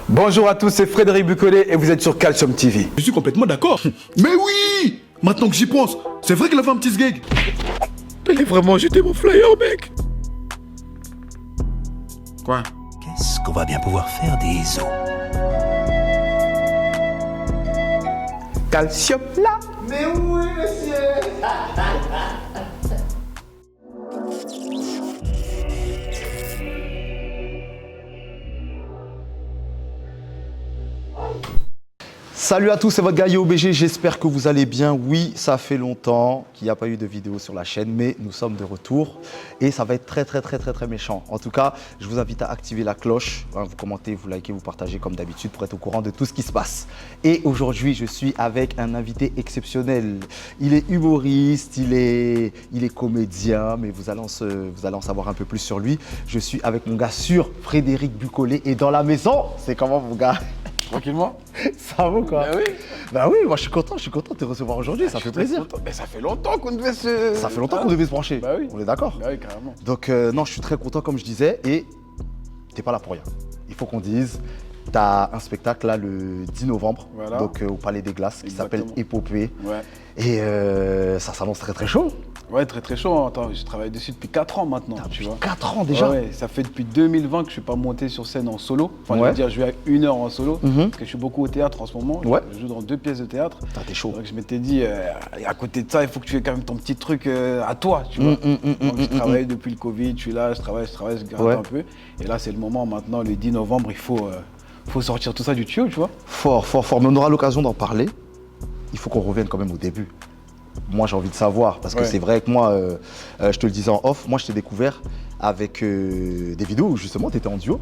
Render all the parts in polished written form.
Bonjour à tous, c'est Frédéric Bucollet et vous êtes sur Calcium TV. Je suis complètement d'accord. Mais oui! Maintenant que j'y pense, c'est vrai qu'il a fait un petit sgeg. T'allais vraiment jeter mon flyer, mec? Quoi? Qu'est-ce qu'on va bien pouvoir faire des os? Calcium là. Mais oui, monsieur. Salut à tous, c'est votre gars YoBG, j'espère que vous allez bien. Oui, ça fait longtemps qu'il n'y a pas eu de vidéo sur la chaîne, mais nous sommes de retour et ça va être très méchant. En tout cas, je vous invite à activer la cloche, vous commentez, vous likez, vous partagez comme d'habitude pour être au courant de tout ce qui se passe. Et aujourd'hui, je suis avec un invité exceptionnel. Il est humoriste, il est comédien, mais vous allez en savoir un peu plus sur lui. Je suis avec mon gars sûr, Frédéric Bucollet, et dans la maison, c'est comment mon gars? Tranquillement. Ça va quoi? Ben oui. Bah oui, moi je suis content de te recevoir aujourd'hui, ça fait plaisir. Mais ça fait longtemps qu'on devait se... Ça fait longtemps qu'on devait se brancher. Bah oui. On est d'accord? Bah oui, carrément. Donc non, je suis très content comme je disais et t'es pas là pour rien. Il faut qu'on dise, t'as un spectacle là le 10 novembre, Voilà. donc au Palais des Glaces, qui s'appelle Exactement. Épopée. Ouais. Et ça s'annonce très chaud. Ouais, très chaud. Attends, je travaille dessus depuis 4 ans maintenant, tu vois. 4 ans déjà. Ouais, ça fait depuis 2020 que je suis pas monté sur scène en solo. Enfin, je Ouais. veux dire, je vais à 1 heure en solo, Mhm. parce que je suis beaucoup au théâtre en ce moment. Ouais. Je joue dans 2 pièces de théâtre. T'es chaud. Donc je m'étais dit, à côté de ça, il faut que tu aies quand même ton petit truc à toi, tu vois. Donc je travaille depuis le Covid, je suis là, je travaille, je garde Ouais. un peu. Et là, c'est le moment maintenant, le 10 novembre, il faut sortir tout ça du tuyau, tu vois. Fort. Mais on aura l'occasion d'en parler. Il faut qu'on revienne quand même au début. Moi, j'ai envie de savoir, parce que Ouais. c'est vrai que moi, je te le disais en off, moi, je t'ai découvert avec des vidéos où justement, tu étais en duo.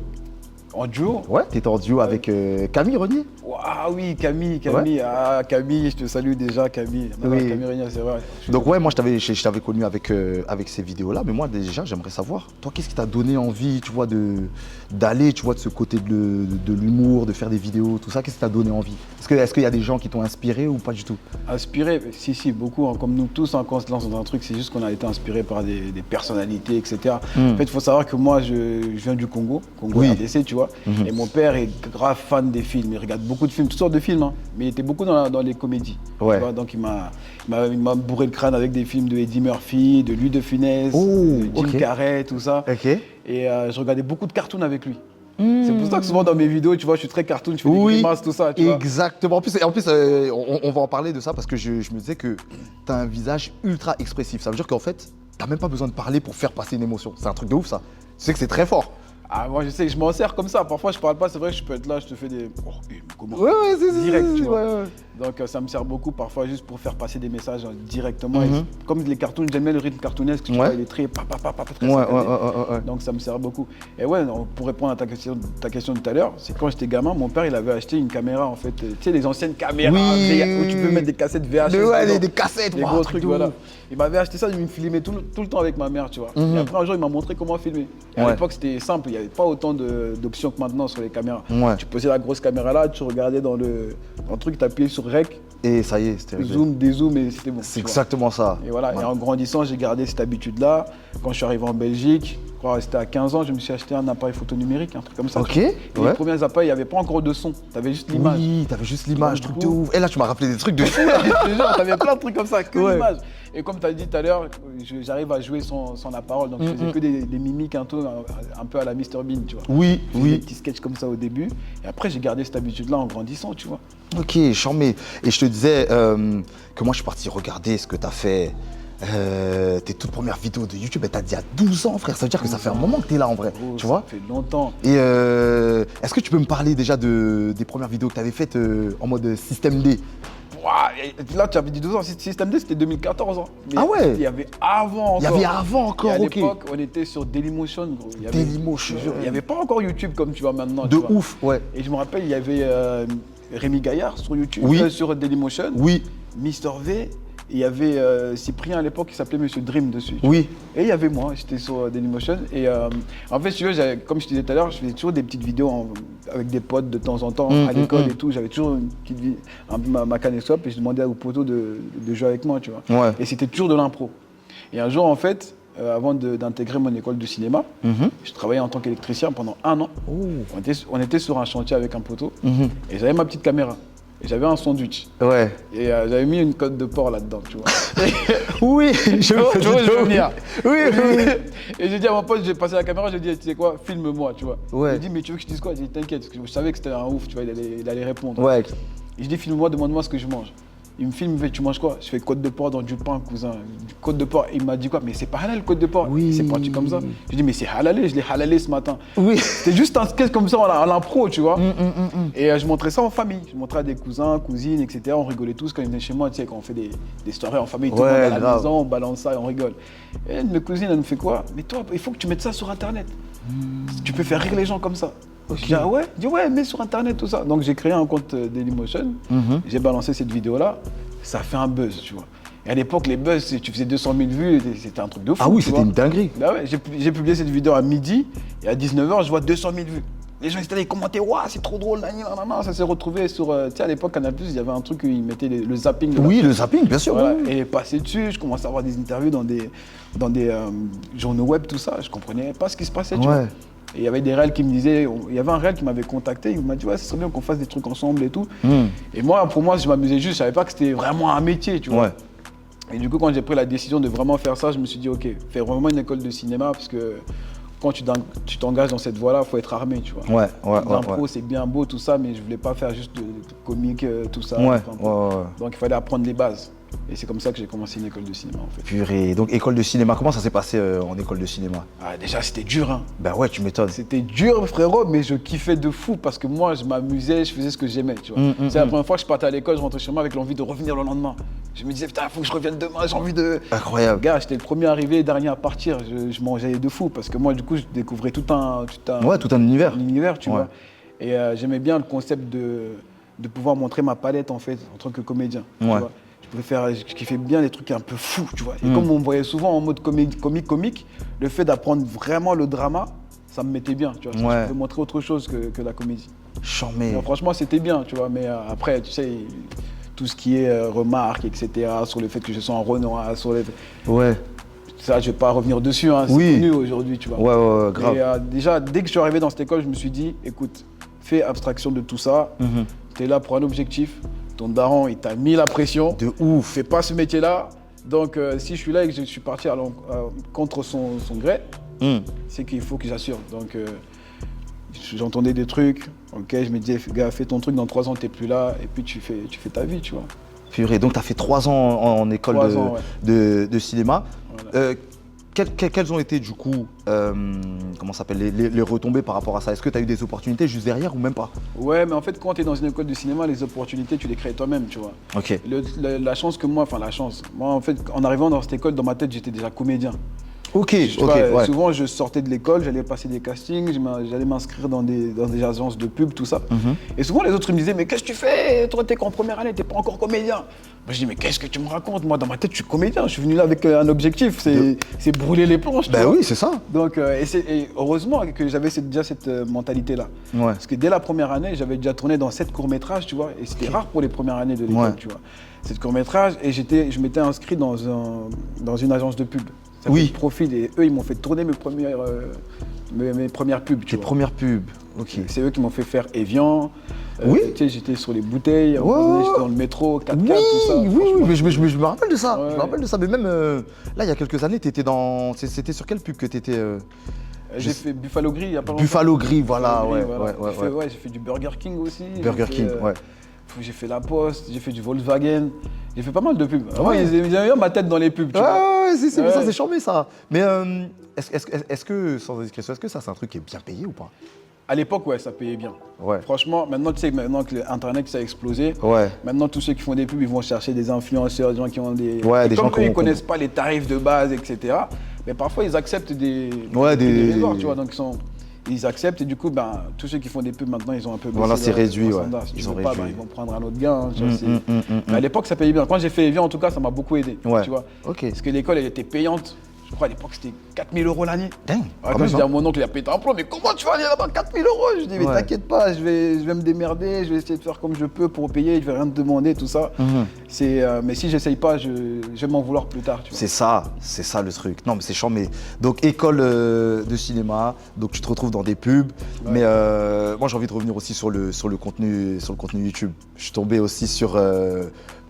En duo. Ouais, tu étais en duo avec Camille Renier. Ah oui, Camille. Ah, Camille, je te salue déjà, Camille. Non, Oui. Camille Régnier, c'est vrai. Donc ouais, moi, je t'avais connu avec ces vidéos-là, mais moi, déjà, j'aimerais savoir, toi, qu'est-ce qui t'a donné envie, tu vois, d'aller, tu vois, de ce côté de l'humour, de faire des vidéos, tout ça, qu'est-ce qui t'a donné envie? Est-ce qu'il y a des gens qui t'ont inspiré ou pas du tout? Inspiré, si, beaucoup, hein, comme nous tous, hein, quand on se lance dans un truc, c'est juste qu'on a été inspiré par des personnalités, etc. En fait, il faut savoir que moi, je viens du Congo Oui. RDC, tu vois, et mon père est grave fan des films, il regarde beaucoup de films, toutes sortes de films, hein, mais il était beaucoup dans les comédies, Ouais. tu vois, donc il m'a bourré le crâne avec des films de Eddie Murphy, de Louis de Funès, Oh, de Jim ok. Carrey, tout ça, Ok. et je regardais beaucoup de cartoons avec lui. C'est pour ça que souvent dans mes vidéos, tu vois, je suis très cartoon, je fais des grimaces, tout ça, tu vois. Exactement. En plus, on va en parler de ça parce que je me disais que tu as un visage ultra expressif. Ça veut dire qu'en fait, tu n'as même pas besoin de parler pour faire passer une émotion. C'est un truc de ouf, ça. Tu sais que c'est très fort. Ah, moi je sais que je m'en sers comme ça. Parfois je parle pas, c'est vrai que je peux être là, je te fais des. Oh, comment Ouais, c'est Direct, tu vois. ouais. Donc ça me sert beaucoup parfois juste pour faire passer des messages directement. Mhm. Et comme les cartoons, j'aime bien le rythme cartoonesque, tu Ouais. vois, il est très très Ouais. saccadé. Donc ça me sert beaucoup. Et ouais, non, pour répondre à ta question de tout à l'heure, c'est quand j'étais gamin, mon père il avait acheté une caméra en fait, tu sais les anciennes caméras Oui. où tu peux mettre des cassettes VHS. Ouais, dedans. des cassettes, Des wow, gros truc trucs, de voilà. ouf. Il m'avait acheté ça, il me filmait tout le temps avec ma mère, tu vois. Mhm. Et après un jour il m'a montré comment filmer. Et Ouais. à l'époque c'était simple, il n'y avait pas autant d'options que maintenant sur les caméras. Ouais. Tu posais la grosse caméra là, tu regardais dans le truc, tu appuyais sur REC, Et ça y est, c'était réglé. zoom, dézoom et c'était bon. C'est tu vois. exactement ça. Et voilà, Ouais. et en grandissant, j'ai gardé cette habitude-là. Quand je suis arrivé en Belgique, je crois que c'était à 15 ans, je me suis acheté un appareil photo numérique, un truc comme ça. Ok, tu vois. Et ouais. les premiers appareils, il n'y avait pas encore de son, tu avais juste l'image. Oui, t'avais juste l'image, Donc, truc du de coup- ouf. Et là, tu m'as rappelé des trucs de fou. Je te jure, t'avais plein de trucs comme ça, que Ouais. l'image. Et comme tu as dit tout à l'heure, j'arrive à jouer sans la parole, donc je faisais que des mimiques un peu à la Mr Bean, tu vois. Oui, Je faisais des oui. petits sketchs comme ça au début, et après j'ai gardé cette habitude-là en grandissant, tu vois. Ok, charmé. Et je te disais que moi, je suis parti regarder ce que t'as fait. Tes toutes premières vidéos de YouTube, t'as dit il y a 12 ans, frère. Ça veut dire que ça fait un moment que t'es là en vrai, Oh, tu ça vois. fait longtemps. Et est-ce que tu peux me parler déjà des premières vidéos que t'avais faites en mode système D? Ouah, et là, tu avais dit 12 ans, Système D, c'était 2014 ans. Mais Ah ouais. il y avait avant encore. Il y avait avant Et encore, à ok. l'époque, on était sur Dailymotion, gros. Il y avait- Dailymotion. je te jure, il n'y avait pas encore YouTube comme tu vois maintenant. De tu vois. ouf, ouais. Et je me rappelle, il y avait Rémi Gaillard sur YouTube, Oui. sur Dailymotion, Oui, Mister V, Et il y avait Cyprien à l'époque qui s'appelait Monsieur Dream dessus. Oui. Et il y avait moi, j'étais sur Dailymotion. Et en fait, si tu veux, comme je te disais tout à l'heure, je faisais toujours des petites vidéos avec des potes de temps en temps, à l'école et tout. J'avais toujours une petite ma Caneswap et je demandais aux potos de jouer avec moi, tu vois. Ouais. Et c'était toujours de l'impro. Et un jour, en fait, avant d'intégrer mon école de cinéma. Je travaillais en tant qu'électricien pendant 1 an. On était sur un chantier avec un poteau et j'avais ma petite caméra. Et j'avais un sandwich. Ouais. Et j'avais mis une côte de porc là-dedans, tu vois. Oui, je veux venir. Oui. Et j'ai dit à mon pote, j'ai passé la caméra, j'ai dit, tu sais quoi, filme-moi, tu vois. Ouais. Il a dit, mais tu veux que je dise quoi? J'ai dit, t'inquiète, parce que je savais que c'était un ouf, tu vois, il allait répondre. Ouais. Et je dis, filme-moi, demande-moi ce que je mange. Il me filme, il me fait, tu manges quoi? Je fais côte de porc dans du pain, cousin. Côte de porc. Il m'a dit quoi? Mais c'est pas halal, côte de porc. Oui. C'est parti comme ça. Je dis, mais c'est halalé, je l'ai halalé ce matin. Oui. C'était juste un sketch comme ça à l'impro, tu vois. Et je montrais ça en famille. Je montrais à des cousins, cousines, etc. On rigolait tous quand ils venaient chez moi, tu sais, quand on fait des soirées en famille, tout le monde à la maison, on balance ça et on rigole. Et une de mes cousines, elle me fait quoi? Mais toi, il faut que tu mettes ça sur Internet. Tu peux faire rire les gens comme ça. Je dis, ah ouais? Il dit, ouais, mets sur Internet, tout ça. Donc j'ai créé un compte Dailymotion. J'ai balancé cette vidéo-là. Ça a fait un buzz, tu vois. Et à l'époque, les buzz, tu faisais 200 000 vues, c'était un truc de fou. Ah oui, c'était une dinguerie. Bah ouais, j'ai publié cette vidéo à midi et à 19h, je vois 200 000 vues. Les gens étaient là, ils commentaient, waouh, c'est trop drôle, nanana. Ça s'est retrouvé sur. Tu sais, à l'époque, Canal+, il y avait un truc où ils mettaient le zapping. Oui, le zapping, bien sûr. Voilà. Oui. Et passé dessus, je commençais à avoir des interviews dans des journaux web, tout ça. Je comprenais pas ce qui se passait, tu vois. Et il y avait des réels qui me disaient, il y avait un réel qui m'avait contacté, il m'a dit, ouais, ce serait bien qu'on fasse des trucs ensemble et tout. Et moi, pour moi, je m'amusais juste, je savais pas que c'était vraiment un métier, tu vois. Ouais. Et du coup, quand j'ai pris la décision de vraiment faire ça, je me suis dit, ok, fais vraiment une école de cinéma, parce que quand tu t'engages dans cette voie-là, il faut être armé, tu vois. L'impro, c'est bien beau, tout ça, mais je voulais pas faire juste de comique, tout ça. Donc il fallait apprendre les bases. Et c'est comme ça que j'ai commencé une école de cinéma, en fait. Purée. Donc école de cinéma, comment ça s'est passé en école de cinéma? Ah, déjà, c'était dur, hein. Ben ouais, tu m'étonnes. C'était dur, frérot, mais je kiffais de fou parce que moi, je m'amusais, je faisais ce que j'aimais, tu vois. C'est la première fois que je partais à l'école, je rentrais chez moi avec l'envie de revenir le lendemain. Je me disais, putain, il faut que je revienne demain, j'ai envie de... Incroyable. Gars, j'étais le premier arrivé, dernier à partir. Je mangeais de fou parce que moi, du coup, je découvrais tout un univers, tu vois. Et j'aimais bien le concept de pouvoir montrer ma palette, en fait, en tant que comédien. Tu vois. Je kiffais bien les trucs un peu fous, tu vois. Et comme on me voyait souvent en mode comique, le fait d'apprendre vraiment le drama, ça me mettait bien, tu vois. Je pouvais montrer autre chose que la comédie. Charmé. Franchement, c'était bien, tu vois. Mais après, tu sais, tout ce qui est remarques, etc., sur le fait que je sois en Renoir, sur les... Ça, je vais pas revenir dessus, hein. C'est connu aujourd'hui, tu vois. Ouais, grave. Et déjà, dès que je suis arrivé dans cette école, je me suis dit, écoute, fais abstraction de tout ça. Tu es là pour un objectif. Ton daron, il t'a mis la pression. De ouf. Fais pas ce métier-là. Donc, si je suis là et que je suis parti contre son gré, c'est qu'il faut que j'assure. Donc, j'entendais des trucs. Ok, je me disais, gars, fais ton truc, dans 3 ans, t'es plus là. Et puis, tu fais ta vie, tu vois. Purée, donc tu as fait 3 ans en école de cinéma. Voilà. Quelles ont été du coup, comment ça s'appelle, les retombées par rapport à ça? Est-ce que tu as eu des opportunités juste derrière ou même pas? Ouais, mais en fait, quand tu es dans une école de cinéma, les opportunités, tu les crées toi-même, tu vois. Ok. La chance que moi, en fait, en arrivant dans cette école, dans ma tête, j'étais déjà comédien. Ok. Souvent, je sortais de l'école, j'allais passer des castings, j'allais m'inscrire dans des agences de pub, tout ça. Et souvent, les autres ils me disaient, mais qu'est-ce que tu fais? Toi, t'es qu'en première année, t'es pas encore comédien. Moi, je dis, mais qu'est-ce que tu me racontes? Moi, dans ma tête, je suis comédien. Je suis venu là avec un objectif, c'est brûler les planches. Ben oui, c'est ça. Donc, et heureusement que j'avais déjà cette mentalité-là. Parce que dès la première année, j'avais déjà tourné dans 7 courts-métrages, tu vois. Et c'était rare pour les premières années de l'école, tu vois. 7 courts-métrages, et je m'étais inscrit dans une agence de pub. Ça fait Profil, et eux, ils m'ont fait tourner mes premières pubs. Tes premières pubs, ok. C'est eux qui m'ont fait faire Evian. Tu sais, j'étais sur les bouteilles, j'étais dans le métro, 4x4, tout ça. Oui, mais je me rappelle de ça. Je me rappelle de ça. Mais même là, il y a quelques années, t'étais dans. C'était sur quelle pub que t'étais J'ai fait Buffalo Grill il y a pas longtemps. Buffalo Grill, voilà, J'ai fait du Burger King aussi. Burger King, J'ai fait La Poste, j'ai fait du Volkswagen. J'ai fait pas mal de pubs. Ils aimaient bien ma tête dans les pubs, tu vois. Mais ça, c'est charmé, ça. Mais est-ce que, sans indiscrétion, est-ce que ça, c'est un truc qui est bien payé ou pas? À l'époque, ça payait bien. Franchement, maintenant, tu sais, maintenant que l'Internet, ça a explosé, maintenant, tous ceux qui font des pubs, ils vont chercher des influenceurs, des gens qui ont des... des gens qui ne connaissent pas les tarifs de base, etc. Mais parfois, ils acceptent des réseaux, tu vois. Donc, ils acceptent et du coup, tous ceux qui font des pubs maintenant, ils ont un peu baissé. Voilà, c'est réduit, Si ils vont prendre un autre gars. Mais à l'époque, ça payait bien. Quand j'ai fait Evian, en tout cas, ça m'a beaucoup aidé, tu vois. Parce que l'école, elle était payante. Je crois à l'époque c'était 4 000 € l'année. Dingue. Quand je dis à mon oncle, il a pété un plomb, mais comment tu vas aller là-bas 4 000 €? Je dis, mais t'inquiète pas, je vais me démerder, je vais essayer de faire comme je peux pour payer, je vais rien te demander, tout ça. Mais si j'essaye pas, je vais m'en vouloir plus tard. C'est ça le truc. Non, mais c'est chiant. Mais donc école de cinéma, donc tu te retrouves dans des pubs. Ouais. Mais moi j'ai envie de revenir aussi sur le contenu YouTube. Je suis tombé aussi sur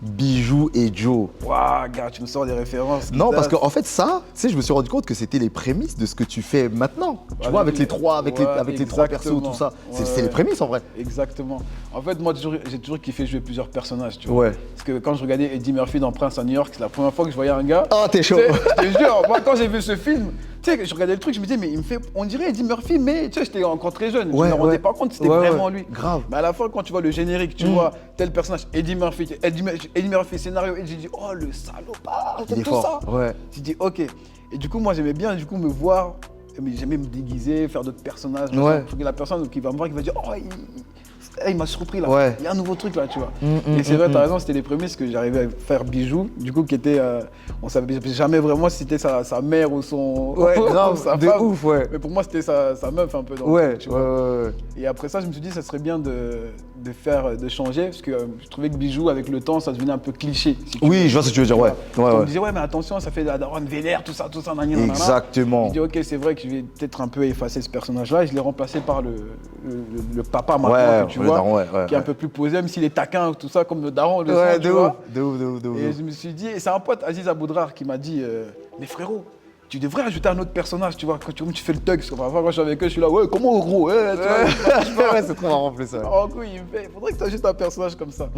Bijou et Joe. Waouh, gars, tu me sors des références. Non, parce qu'en fait, ça, tu sais, je me suis rendu compte que c'était les prémices de ce que tu fais maintenant. Tu vois, avec les trois persos, tout ça. C'est les prémices en vrai. Exactement. En fait, moi, j'ai toujours kiffé jouer plusieurs personnages, tu vois. Ouais. Parce que quand je regardais Eddie Murphy dans Prince à New York, c'est la première fois que je voyais un gars. Oh, t'es chaud. Je te jure, moi, quand j'ai vu ce film, tu sais, je regardais le truc, je me disais, mais on dirait Eddie Murphy, mais tu sais, j'étais encore très jeune. Je ne me rendais pas compte que c'était vraiment lui. Grave. Mais à la fin, quand tu vois le générique, tu vois tel personnage, Eddie Murphy, scénario, et j'ai dit, oh le salopard, c'est tout ça. Ouais. J'ai dit, ok. Et du coup, moi, j'aimais bien me voir, mais j'aimais me déguiser, faire d'autres personnages. Ouais. Pour que la personne qui va me voir, qui va dire, oh, il m'a surpris là, il y a un nouveau truc là, tu vois. Et c'est vrai, t'as raison, c'était les prémices que j'arrivais à faire Bijou, du coup, qui était, on savait jamais vraiment si c'était sa mère ou son. Ouais, grave, sa de femme. Ouf, ouais. Mais pour moi, c'était sa meuf un peu dans le truc, tu vois. Et après ça, je me suis dit, ça serait bien de changer, parce que je trouvais que Bijou, avec le temps, ça devenait un peu cliché. Si oui, je vois ce que tu veux dire, ouais. On me disait, ouais, mais attention, ça fait de la daronne vénère, tout ça, nanana. Exactement. Je dis, ok, c'est vrai que je vais peut-être un peu effacer ce personnage-là, et je l'ai remplacé par le papa maintenant, que tu vois. Qui est un peu plus posé, même s'il est taquin, tout ça, comme le daron, tu vois. De ouf. Et je me suis dit, et c'est un pote, Aziz Aboudrar, qui m'a dit, mais frérot, tu devrais ajouter un autre personnage, tu vois, quand tu fais le thug, parce que parfois quand je suis avec eux, je suis là, ouais, comment gros, ouais, c'est trop marrant en plus. En coup, il faudrait que tu ajoutes un personnage comme ça.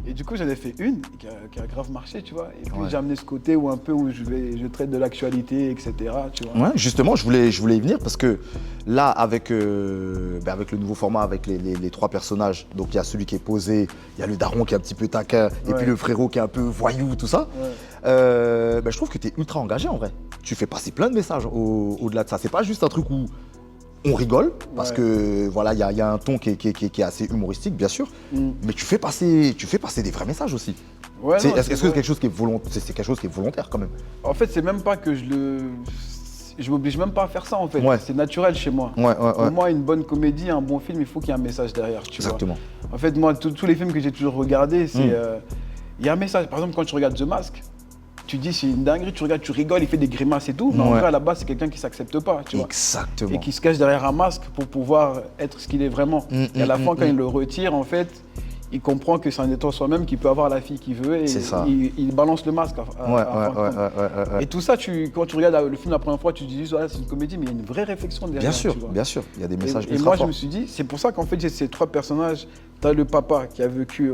Et du coup, j'en ai fait une qui a grave marché, tu vois. Et puis j'ai amené ce côté où je traite de l'actualité, etc. Tu vois. Ouais, justement, je voulais y venir parce que là, avec le nouveau format, avec les trois personnages, donc il y a celui qui est posé, il y a le daron qui est un petit peu taquin, et puis le frérot qui est un peu voyou, tout ça. Je trouve que tu es ultra engagé en vrai. Tu fais passer plein de messages au-delà de ça. C'est pas juste un truc où on rigole, parce que voilà, il y a un ton qui est assez humoristique, bien sûr, mais tu fais passer des vrais messages aussi. Ouais, est-ce que c'est quelque chose qui est volontaire quand même? En fait, c'est même pas que je m'oblige même pas à faire ça en fait. C'est naturel chez moi. Pour moi, une bonne comédie, un bon film, il faut qu'il y ait un message derrière. Exactement. En fait, moi, tous les films que j'ai toujours regardés, il y a un message. Par exemple, quand tu regardes The Mask, tu dis c'est une dinguerie, tu regardes, tu rigoles, il fait des grimaces et tout, mais en vrai à la base c'est quelqu'un qui s'accepte pas, tu vois. Exactement. Et qui se cache derrière un masque pour pouvoir être ce qu'il est vraiment. Et à la fin quand il le retire en fait, il comprend que c'est un étant soi-même qui peut avoir la fille qu'il veut et il balance le masque. Et tout ça, quand tu regardes le film la première fois, tu te dis c'est une comédie, mais il y a une vraie réflexion derrière. Bien sûr, il y a des messages et moi je me suis dit, c'est pour ça qu'en fait j'ai ces trois personnages. T'as le papa qui a vécu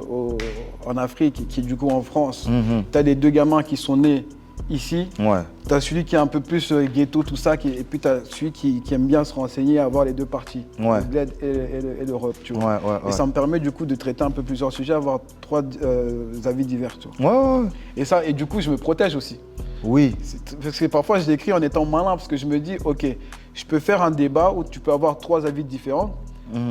en Afrique, qui est du coup en France. T'as les deux gamins qui sont nés ici. T'as celui qui est un peu plus ghetto, tout ça, et puis t'as celui qui aime bien se renseigner, avoir les deux parties, l'Aide et l'Europe, tu vois. Et ça me permet du coup de traiter un peu plusieurs sujets, avoir trois avis divers, tu vois. Et du coup, je me protège aussi. Oui. Parce que parfois, je l'écris en étant malin, parce que je me dis, ok, je peux faire un débat où tu peux avoir trois avis différents.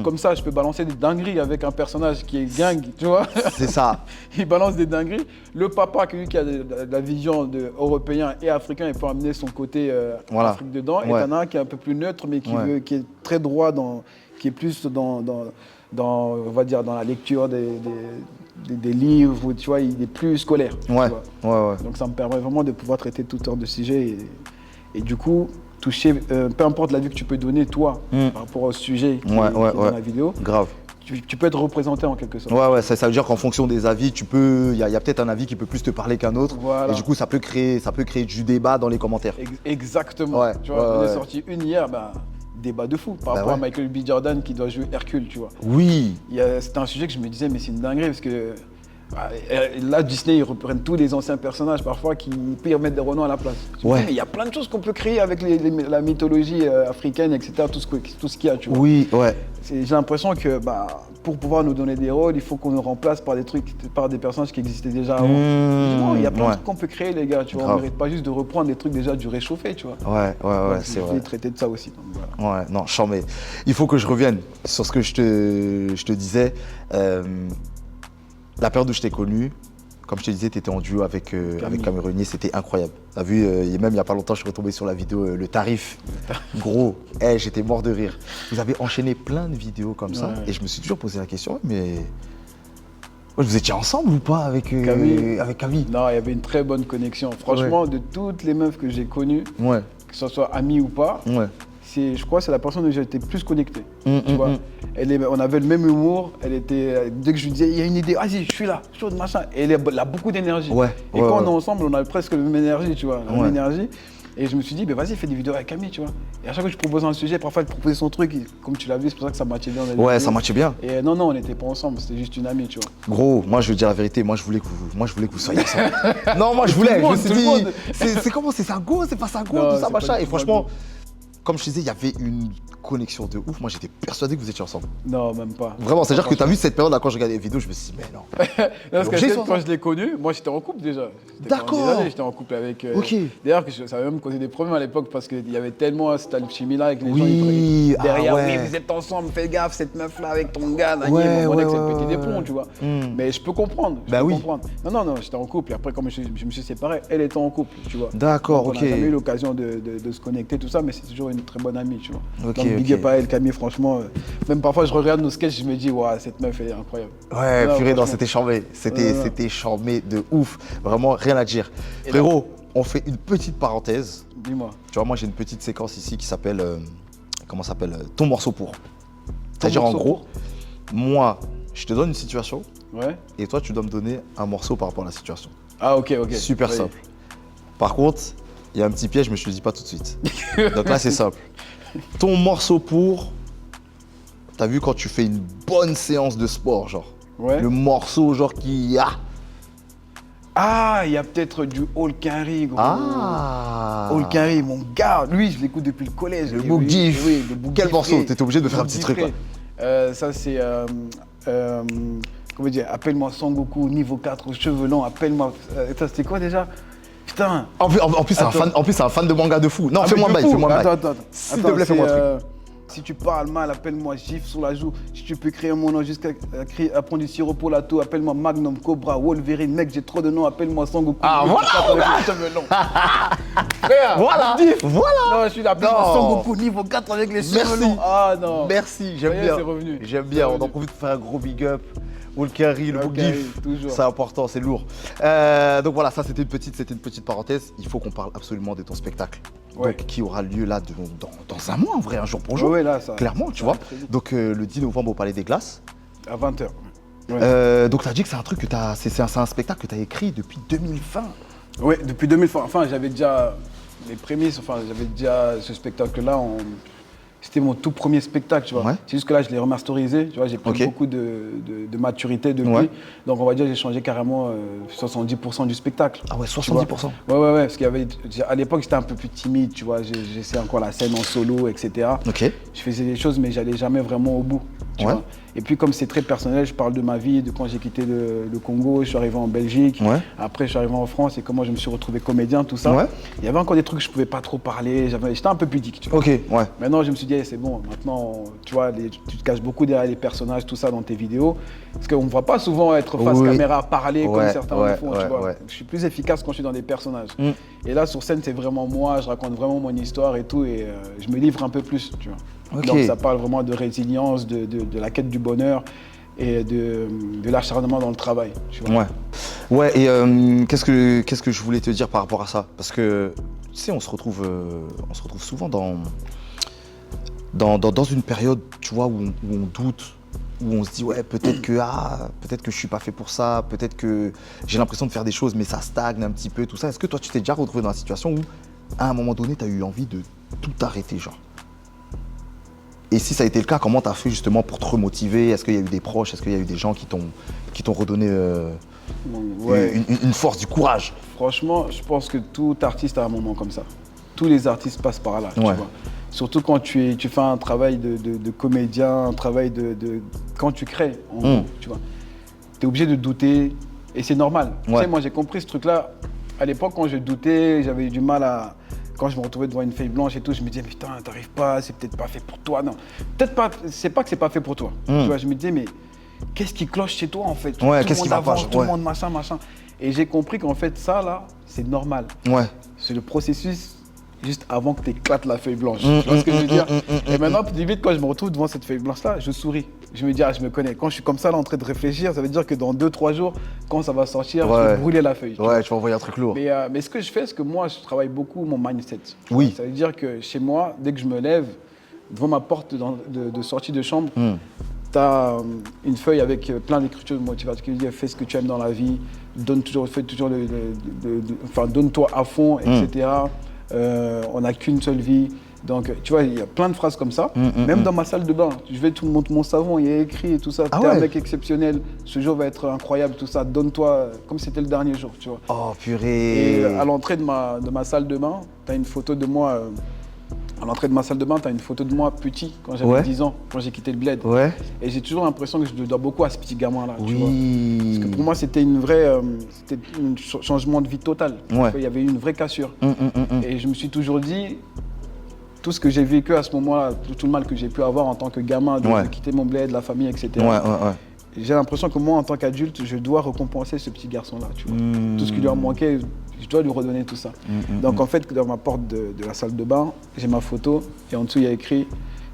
Comme ça, je peux balancer des dingueries avec un personnage qui est gang, tu vois. C'est ça. Il balance des dingueries. Le papa, lui qui a la vision européen et africain, il peut amener son côté Afrique dedans. Et t'en as un qui est un peu plus neutre, mais qui est très droit, qui est plus dans on va dire, dans la lecture des livres, tu vois, il est plus scolaire. Donc ça me permet vraiment de pouvoir traiter tout genre de sujets. Et du coup, toucher, peu importe la vue que tu peux donner, toi, par rapport au sujet qui est dans la vidéo. Grave. Tu peux être représenté en quelque sorte. Ça veut dire qu'en fonction des avis, il y a peut-être un avis qui peut plus te parler qu'un autre. Et du coup, ça peut créer du débat dans les commentaires. Exactement. Tu vois, j'en ai sorti une hier, débat de fou par rapport à Michael B. Jordan qui doit jouer Hercule, tu vois. Oui. C'était un sujet que je me disais, mais c'est une dinguerie parce que là, Disney, ils reprennent tous les anciens personnages parfois qui peuvent remettre des renoms à la place. Mais il y a plein de choses qu'on peut créer avec la mythologie africaine, etc., tout ce qu'il y a, tu vois. Oui, J'ai l'impression que pour pouvoir nous donner des rôles, il faut qu'on nous remplace par des personnages qui existaient déjà avant. Il y a plein de trucs qu'on peut créer, les gars, tu vois. On ne mérite pas juste de reprendre des trucs déjà du réchauffé, tu vois. C'est vrai. Je vais traiter de ça aussi. Donc, voilà. Non, mais il faut que je revienne sur ce que je te disais. La période où je t'ai connu, Comme je te disais, tu étais en duo avec Camille Renier, c'était incroyable. Tu as vu, et même il n'y a pas longtemps, je suis retombé sur la vidéo Le Tarif. Gros, j'étais mort de rire. Vous avez enchaîné plein de vidéos comme ça et je me suis toujours posé la question, mais vous étiez ensemble ou pas avec Camille? Non, il y avait une très bonne connexion. Franchement, de toutes les meufs que j'ai connues, que ce soit amie ou pas, je crois que c'est la personne où j'ai été plus connecté. Tu vois, on avait le même humour. Dès que je lui disais, il y a une idée, vas-y, je suis là, chaud, machin. Et elle a beaucoup d'énergie. Et quand on est ensemble, on a presque la même énergie, tu vois, la même énergie. Et je me suis dit, ben vas-y, fais des vidéos avec Camille, tu vois. Et à chaque fois que je proposais un sujet, parfois elle proposait son truc, et comme tu l'as vu, c'est pour ça que ça matchait bien. Ça matchait bien. Et non, on n'était pas ensemble, c'était juste une amie, tu vois. Gros, moi je veux dire la vérité, moi je voulais que vous soyez ensemble. Non, moi je voulais, je me suis dit, c'est comment, c'est ça go, c'est pas ça go, tout ça, machin. Et franchement, comme je te disais, il y avait une connexion de ouf. Moi, j'étais persuadé que vous étiez ensemble. Non, même pas. Vraiment, c'est-à-dire que tu as vu cette période-là, quand je regardais les vidéos, je me suis dit, mais non. Parce que quand je l'ai connu, moi, j'étais en couple déjà. D'accord. J'étais en couple avec. D'ailleurs, ça avait même causé des problèmes à l'époque parce qu'il y avait tellement cette alchimie-là avec les gens. Derrière, oui, vous êtes ensemble, fais gaffe, cette meuf-là avec ton gars, mon ex, elle pétait des plombs, tu vois. Mais je peux comprendre. Bah oui. Non, j'étais en couple. Et après, comme je me suis séparé, elle était en couple, tu vois. D'accord, ok. On n'a jamais eu l'occasion de se connecter, tout ça, mais c'est toujours une très bonne amie, tu vois. Ok. Big up à elle, Camille, franchement. Même parfois, je regarde nos sketchs, je me dis, waouh, cette meuf, elle est incroyable. Ouais, purée, non, c'était charmé. C'était charmé de ouf. Vraiment, rien à dire. Frérot, on fait une petite parenthèse. Dis-moi. Tu vois, moi, j'ai une petite séquence ici qui s'appelle, comment ça s'appelle, ton morceau pour. C'est-à-dire, en gros, moi, je te donne une situation. Et toi, tu dois me donner un morceau par rapport à la situation. Ah, ok. Super simple. Par contre, il y a un petit piège, mais je te le dis pas tout de suite. Donc là, c'est simple. Ton morceau pour, t'as vu quand tu fais une bonne séance de sport, genre. Le morceau, genre, qui... Ah, il y a peut-être du Hulk Henry, gros. Hulk Henry, mon gars, lui, je l'écoute depuis le collège. Le Book Gif. Oui, le Book Quel Gif, morceau? T'étais obligé de faire un petit truc, là. Ça, c'est... comment dire? Appelle-moi Sangoku, niveau 4, aux cheveux longs, appelle-moi... c'était quoi déjà? Putain. En plus, c'est un fan de manga de fou. Non, fais-moi un bail, fais-moi un bail. Attends. S'il te plaît, fais-moi un truc. Si tu parles mal, appelle-moi Gif sur la joue. Si tu peux créer mon nom jusqu'à prendre du sirop pour la toux, appelle-moi Magnum, Cobra, Wolverine. Mec, j'ai trop de noms, appelle-moi Sangoku. Ah, voilà. Frère, voilà. Non, je suis là, appelle-moi Sangoku, niveau 4 avec les cheveux longs. Ah non. Merci, j'aime bien. C'est revenu. J'aime bien, on en profite pour faire un gros big up. Hulk Henry, le Book Gif, c'est important, c'est lourd. Donc voilà, ça c'était une petite parenthèse. Il faut qu'on parle absolument de ton spectacle. Donc, qui aura lieu là dans un mois en vrai, un jour pour jour. Oui, là, ça. Clairement, tu vois. Donc le 10 novembre au Palais des Glaces. À 20h. Donc tu as dit que c'est un truc que c'est un spectacle que tu as écrit depuis 2020. Oui, depuis 2020. Enfin, j'avais déjà les prémices, j'avais déjà ce spectacle-là. C'était mon tout premier spectacle, tu vois. C'est juste que là, je l'ai remasterisé, tu vois. J'ai pris beaucoup de maturité depuis. Donc, on va dire j'ai changé carrément 70% du spectacle. Ah ouais, 70%. Ouais. Parce qu'à l'époque, j'étais un peu plus timide, tu vois. J'essayais encore la scène en solo, etc. Je faisais des choses, mais j'allais jamais vraiment au bout, tu vois. Et puis, comme c'est très personnel, je parle de ma vie, de quand j'ai quitté le Congo, je suis arrivé en Belgique. Après, je suis arrivé en France et comment je me suis retrouvé comédien, tout ça. Il y avait encore des trucs que je pouvais pas trop parler. J'étais un peu pudique, tu vois. Maintenant, je me suis dit, c'est bon, maintenant, tu vois, tu te caches beaucoup derrière les personnages, tout ça dans tes vidéos. Parce qu'on ne voit pas souvent être face caméra, parler comme certains le font, tu vois. Je suis plus efficace quand je suis dans des personnages. Et là, sur scène, c'est vraiment moi, je raconte vraiment mon histoire et tout, et je me livre un peu plus, tu vois. Donc ça parle vraiment de résilience, de la quête du bonheur et de l'acharnement dans le travail, tu vois. Et qu'est-ce que je voulais te dire par rapport à ça? Parce que, tu sais, on se retrouve souvent dans une période, tu vois, où on doute, où on se dit peut-être que je suis pas fait pour ça, peut-être que j'ai l'impression de faire des choses mais ça stagne un petit peu, tout ça. Est-ce que toi tu t'es déjà retrouvé dans la situation où à un moment donné tu as eu envie de tout arrêter, genre? Et si ça a été le cas, comment tu as fait justement pour te remotiver? Est-ce qu'il y a eu des proches? Est-ce qu'il y a eu des gens qui t'ont redonné une force, du courage? Franchement, je pense que tout artiste a un moment comme ça. Tous les artistes passent par là, tu vois. Surtout quand tu fais un travail de comédien, un travail quand tu crées, tu vois. Tu es obligé de douter et c'est normal. Tu sais, moi j'ai compris ce truc-là. À l'époque, quand je doutais, j'avais eu du mal à... Quand je me retrouvais devant une feuille blanche et tout, je me disais, putain, t'arrives pas, c'est peut-être pas fait pour toi. Non, peut-être pas, c'est pas que c'est pas fait pour toi. Tu vois, je me disais, mais qu'est-ce qui cloche chez toi en fait? Qu'est-ce qui va pas? Tout le monde machin. Et j'ai compris qu'en fait, ça, là, c'est normal. Ouais. C'est le processus juste avant que tu éclates la feuille blanche. Tu vois ce que je veux dire? Et maintenant, limite, quand je me retrouve devant cette feuille blanche-là, je souris. Je me dis, ah, je me connais. Quand je suis comme ça, là, en train de réfléchir, ça veut dire que dans 2-3 jours, quand ça va sortir, je vais brûler la feuille. Ouais, tu vas envoyer un truc lourd. Mais ce que je fais, c'est que moi, je travaille beaucoup mon mindset. Oui. Ça veut dire que chez moi, dès que je me lève, devant ma porte de sortie de chambre, tu as une feuille avec plein d'écritures motivantes qui dit fais ce que tu aimes dans la vie, donne-toi à fond, etc. On n'a qu'une seule vie. Donc, tu vois, il y a plein de phrases comme ça. Même dans ma salle de bain, je vais te montrer mon savon, il y a écrit et tout ça. T'es un mec exceptionnel, ce jour va être incroyable, tout ça. Donne-toi comme si c'était le dernier jour, tu vois. Oh, purée. Et à l'entrée de ma salle de bain, tu as une photo de moi. À l'entrée de ma salle de bain, tu as une photo de moi petit, quand j'avais 10 ans, quand j'ai quitté le bled. Ouais. Et j'ai toujours l'impression que je dois beaucoup à ce petit gamin-là. Oui. Tu vois. Parce que pour moi, c'était c'était un changement de vie total. Ouais. Il y avait eu une vraie cassure. Et je me suis toujours dit, tout ce que j'ai vécu à ce moment-là, tout le mal que j'ai pu avoir en tant que gamin, de quitter mon bled, la famille, etc. J'ai l'impression que moi, en tant qu'adulte, je dois récompenser ce petit garçon-là. Tu vois. Tout ce qui lui a manqué, je dois lui redonner tout ça. Donc en fait, dans ma porte de la salle de bain, j'ai ma photo et en dessous, il y a écrit,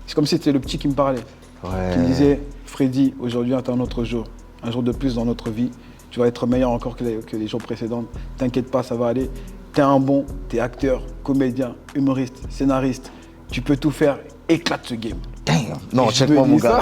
c'est comme si c'était le petit qui me parlait. Qui me disait, Freddy, aujourd'hui est un autre jour, un jour de plus dans notre vie. Tu vas être meilleur encore que les jours précédents. T'inquiète pas, ça va aller. T'es un bon, t'es acteur, comédien, humoriste, scénariste. Tu peux tout faire, éclate ce game. Damn. Non, check-moi mon gars.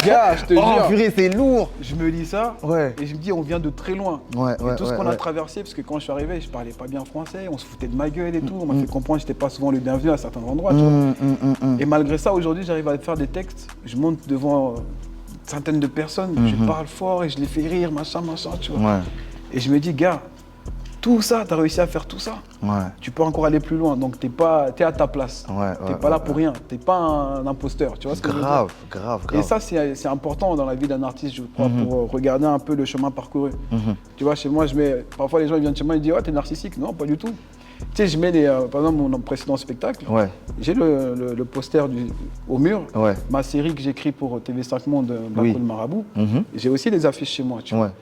Gars, je te jure. Oh purée, c'est lourd. Je me dis ça et je me dis on vient de très loin. Et tout ce qu'on a traversé, parce que quand je suis arrivé, je parlais pas bien français, on se foutait de ma gueule et tout. On m'a fait comprendre que j'étais pas souvent le bienvenu à certains endroits. Tu vois. Et malgré ça, aujourd'hui, j'arrive à faire des textes. Je monte devant centaines de personnes, je parle fort et je les fais rire, machin, tu vois. Et je me dis, gars, tout ça, tu as réussi à faire tout ça. Tu peux encore aller plus loin. Donc, tu es à ta place. Tu n'es pas là pour rien. Tu n'es pas un imposteur. Tu vois ce que je veux dire? Grave. Et ça, c'est important dans la vie d'un artiste, je crois, pour regarder un peu le chemin parcouru. Tu vois, chez moi, parfois les gens viennent chez moi et disent « Ouais, t'es narcissique ». Non, pas du tout. Tu sais, je mets par exemple, mon précédent spectacle, j'ai le poster au mur, ma série que j'écris pour TV5 Monde, Bakoul Marabout. J'ai aussi les affiches chez moi, tu vois.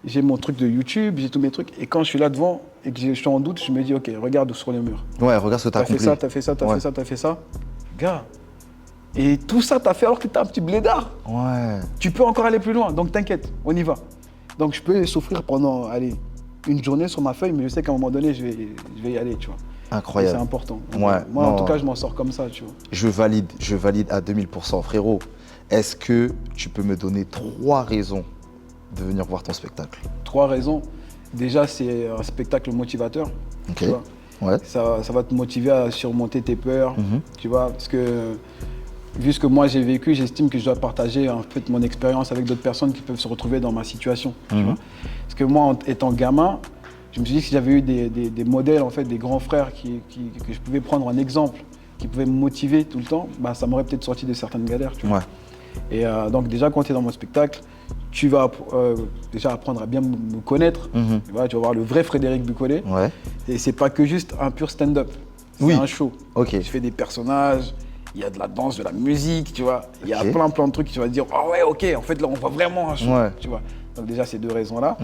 J'ai mon truc de YouTube, j'ai tous mes trucs. Et quand je suis là devant et que je suis en doute, je me dis, OK, regarde sur le mur. Regarde ce que t'as accompli. T'as fait ça. Gars, et tout ça, t'as fait alors que t'es un petit blédard. Tu peux encore aller plus loin, donc t'inquiète, on y va. Donc je peux souffrir pendant, une journée sur ma feuille, mais je sais qu'à un moment donné, je vais y aller, tu vois. Incroyable. C'est important. Moi, en tout cas, je m'en sors comme ça, tu vois. Je valide à 2000%. Frérot, est-ce que tu peux me donner 3 raisons de venir voir ton spectacle? 3 raisons. Déjà, c'est un spectacle motivateur. Tu vois. Ça va te motiver à surmonter tes peurs. Tu vois, parce que vu ce que moi j'ai vécu, j'estime que je dois partager en fait mon expérience avec d'autres personnes qui peuvent se retrouver dans ma situation. Tu vois. Parce que moi, étant gamin, je me suis dit que si j'avais eu des modèles, en fait, des grands frères que je pouvais prendre en exemple, qui pouvaient me motiver tout le temps, ça m'aurait peut-être sorti de certaines galères. Tu vois. Et donc déjà, quand tu es dans mon spectacle, tu vas déjà apprendre à bien me connaître. Tu vas voir le vrai Frédéric Bucollet. Et c'est pas que juste un pur stand-up. C'est un show. Je fais des personnages, il y a de la danse, de la musique, tu vois. Il y a plein de trucs, tu vas te dire, oh ouais, ok, en fait là on voit vraiment un show, tu vois. Donc déjà ces 2 raisons-là.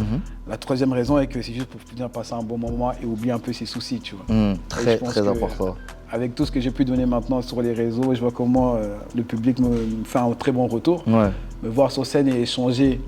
La 3e raison est que c'est juste pour bien passer un bon moment et oublier un peu ses soucis, tu vois. Très important. Avec tout ce que j'ai pu donner maintenant sur les réseaux, je vois comment le public me fait un très bon retour. Me voir sur scène et échanger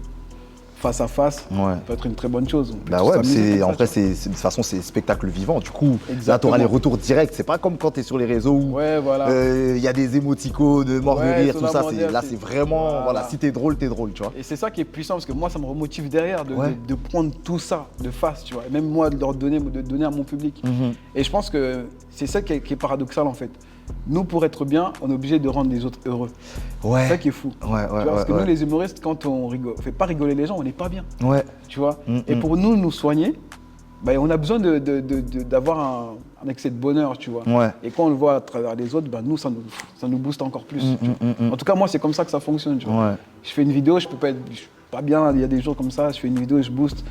face à face, ça peut être une très bonne chose. En fait, de toute façon, c'est spectacle vivant. Du coup, là, tu auras les retours directs. C'est pas comme quand tu es sur les réseaux où y a des émoticônes, de mort de rire, tout ça. Là, c'est vraiment, si t'es drôle, tu vois. Et c'est ça qui est puissant, parce que moi, ça me remotive derrière de prendre tout ça de face, tu vois. Et même moi, de donner à mon public. Et je pense que c'est ça qui est paradoxal, en fait. Nous, pour être bien, on est obligé de rendre les autres heureux. C'est ça qui est fou. Parce que nous, les humoristes, quand on fait pas rigoler les gens, on n'est pas bien. Tu vois. Et pour nous soigner, on a besoin d'avoir un excès de bonheur, tu vois. Et quand on le voit à travers les autres, nous, ça nous booste encore plus. En tout cas, moi, c'est comme ça que ça fonctionne, tu vois. Je fais une vidéo, je suis pas bien, il y a des jours comme ça, je fais une vidéo et je booste.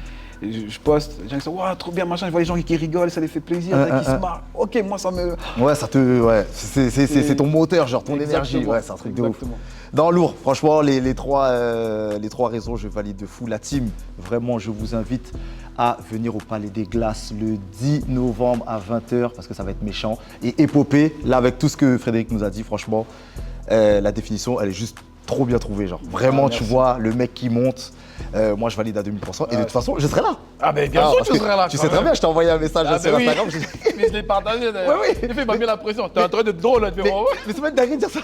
Et je poste, les gens qui disent, waouh, trop bien, machin, je vois les gens qui rigolent, ça les fait plaisir, qui se marrent. Ok, moi ça me. Ouais, c'est ton moteur, genre ton énergie. Ouais, c'est un truc de ouf. Non, lourd. Franchement, les trois raisons, je valide de fou. La team, vraiment, je vous invite à venir au Palais des Glaces le 10 novembre à 20h parce que ça va être méchant. Et épopée, là, avec tout ce que Frédéric nous a dit, franchement, la définition, elle est juste trop bien trouvée. Genre, vraiment, tu vois le mec qui monte. Moi, je valide à 2000%. Et de toute façon, je serai là. Ah, mais bien sûr, tu seras là. Tu sais très bien, je t'ai envoyé un message sur Instagram. Mais je l'ai partagé d'ailleurs. Oui. Il m'a mis la pression. T'es en train de drôle là. Mais c'est pas dingue de dire ça.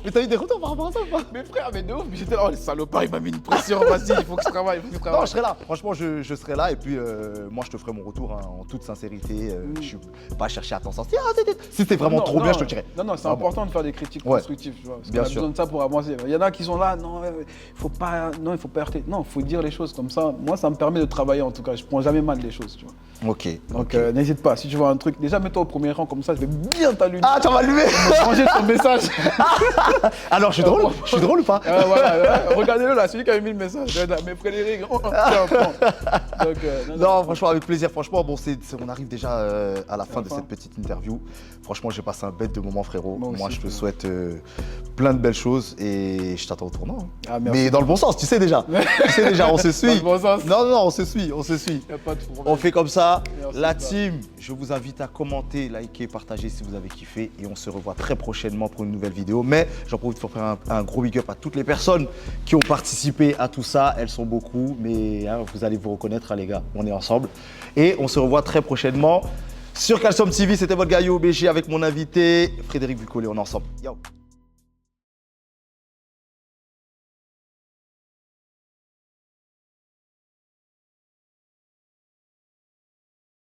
Mais t'as eu des retours par rapport à ça ou pas? Mais frère, mais de ouf. J'étais là, oh, le salopard, il m'a mis une pression. Vas-y, il faut que je travaille. Non, je serai là. Franchement, je serai là. Et puis, moi, je te ferai mon retour en toute sincérité. Je suis pas cherché à t'en sortir. Si c'était vraiment trop bien, je te dirai. Non, c'est important de faire des critiques constructives. Tu vois, parce bien qu'on a sûr. besoin de ça pour avancer. Il y en a qui sont là, non, il faut pas heurter. Non, il faut dire les choses comme ça. Moi, ça me permet de travailler en tout cas. Je prends jamais mal les choses, tu vois. Ok. Donc, n'hésite pas. Si tu vois un truc, déjà mets-toi au premier rang comme ça, je vais bien t'allumer. Ah, tu vas m'allumer. Changer ton message. Alors, je suis drôle. Je suis drôle ou pas? Voilà, regardez-le là, celui qui avait mis le message. Mais Frédéric, non, franchement, avec plaisir. Franchement, bon, on arrive déjà à la fin de cette petite interview. Franchement, j'ai passé un bête de moment, frérot. Moi, je te souhaite plein de belles choses et je t'attends au tournant. Ah, mais dans le bon sens, tu sais déjà. On se suit. Dans le bon sens. Non, on se suit. Y a pas de problème. On fait comme ça. Merci, la team, je vous invite à commenter, liker, partager si vous avez kiffé. Et on se revoit très prochainement pour une nouvelle vidéo. Mais j'en profite pour faire un gros big up à toutes les personnes qui ont participé à tout ça. Elles sont beaucoup, mais vous allez vous reconnaître, les gars. On est ensemble. Et on se revoit très prochainement sur Calcium TV. C'était votre gars YoBG avec mon invité Frédéric Bucolé. On est ensemble. Yo.